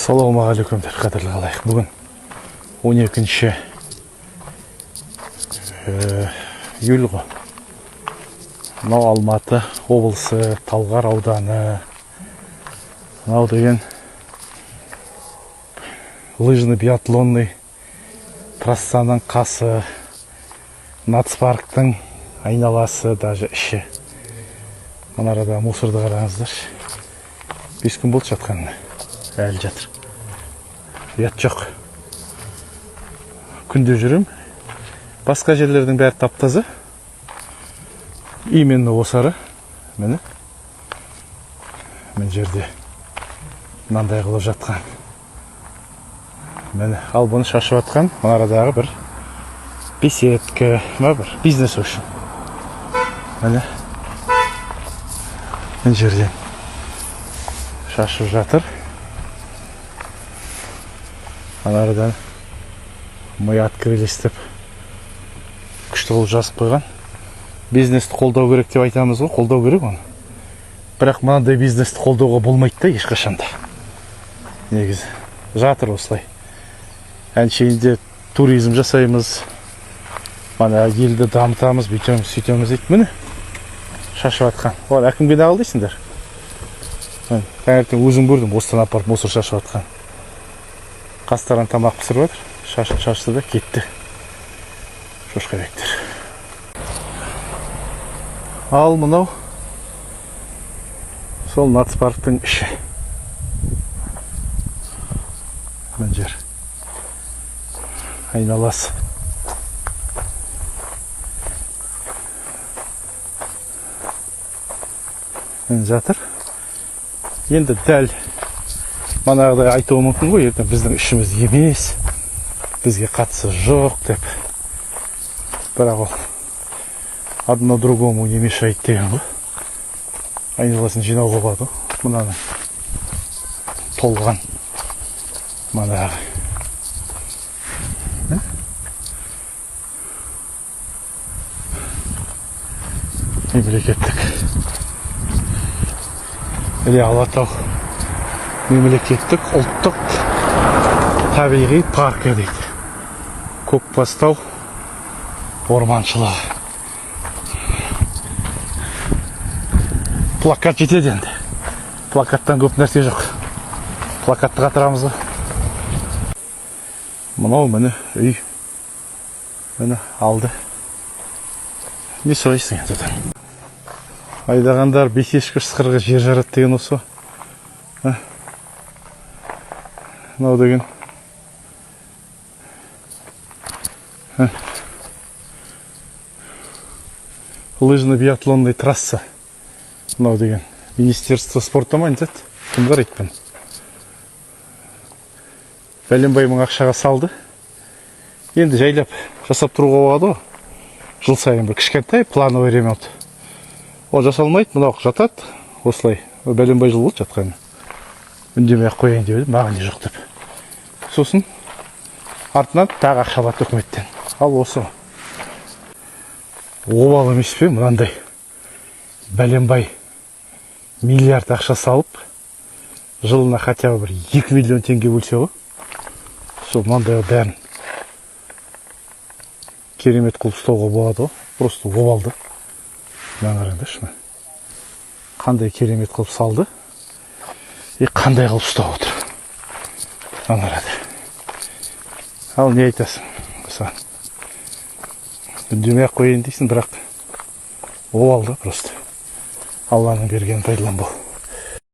Ассалаумағалейкум, қадірлі қалайық. Бүгін 12 июль ғой. Мынау Алматы облысы, Талғар ауданы. Мынау деген лыжный биатлонный трассаның қасы, нацпарктың айналасы, даже іші. Мына арада мусорды қараңыздар. 5 күн болды жатқанына. Әлі жатыр. Ұят жоқ. Күнде жүрем. Басқа жерлердің бәрі тап-таза. Именно осары. Міне. Мен жерде мынандай қылып жатқан. Міне, ал бұны шашып жатқан мына арадағы бір беседка, бір бизнес үшін. Міне. Мен жерден шашып жатыр. Анарадан мы открылись деп күшті қылып жазып қойған. Бизнесті қолдау керек деп айтамыз ғой, қолдау керек оны. Бірақ мынандай бизнесті қолдауға болмайды да ешқашанда. Негізі жатыр осылай. Әншейінде туризм жасаймыз, мана елді дамытамыз, бүйтеміз, сөйтеміз дейді. Міне шашып жатқан. Ол әкімге де ал дейсіңдер. Таңертең өзім көрдім, осыдан апарып мусор шашып жатқан. Қастаран тамақ пісіріп жатыр, шашты да кетті. Шошқабектер. Ал мынау сол нацпарктың іші. Мына жер айналасы. Мен жатыр. Енді дәл манағыдай айтуы мүмкін ғой, ертең біздің ішіміз емес, бізге қатысы жоқ деп. Бірақ ол одно другому не мешает деген ғой. Айналасын жинауға болады. Мынаны толған манағы. Мемлекеттік. Или Алатау мемлекеттік ұлттық табиғи паркі дейді. Көкбастау орманшылығы. Плакат жетеді енді. Плакаттан көп нәрсе жоқ. Плакатты қатырамыз ғой. Мынау міне үй. Міне алды. Не сұрайсың енді? Айдағандар бекешкі ысқырға жер жарады деген осы. Мынау деген лыжный биатлонный трасса. Мынау деген Министерство спорта ма айтады? Кімдер айтқан? Бәленбай мың ақшаға салды. Енді жайлап жасап тұруға болады ғой. Жыл сайын бір кішкентай плановый ремонт. Ол жасалмайды, мынау жатады. Осылай. Бәленбай жыл болды жатқаны. Үндемей ақ қояйын деп едім, маған не жоқ деп. Сосын артынан тағы ақша алады үкіметтен. Ал осы обал емес пе, мынандай бәленбай миллиард ақша салып, жылына хотя бы бір 2 миллион теңге бөлсе ғой. Сол мынандай бәрін керемет қылып ұстауға болады ғой. Просто обалды. Мен қараңдаршы. Қандай керемет қылып салды. Қандай қылып ұстап отыр. Мен қарады. Ал не айтасың? Саған. Үндемей ақ қояйын дейсің, бірақ обалды просто. Алланың берген пайдаланбау.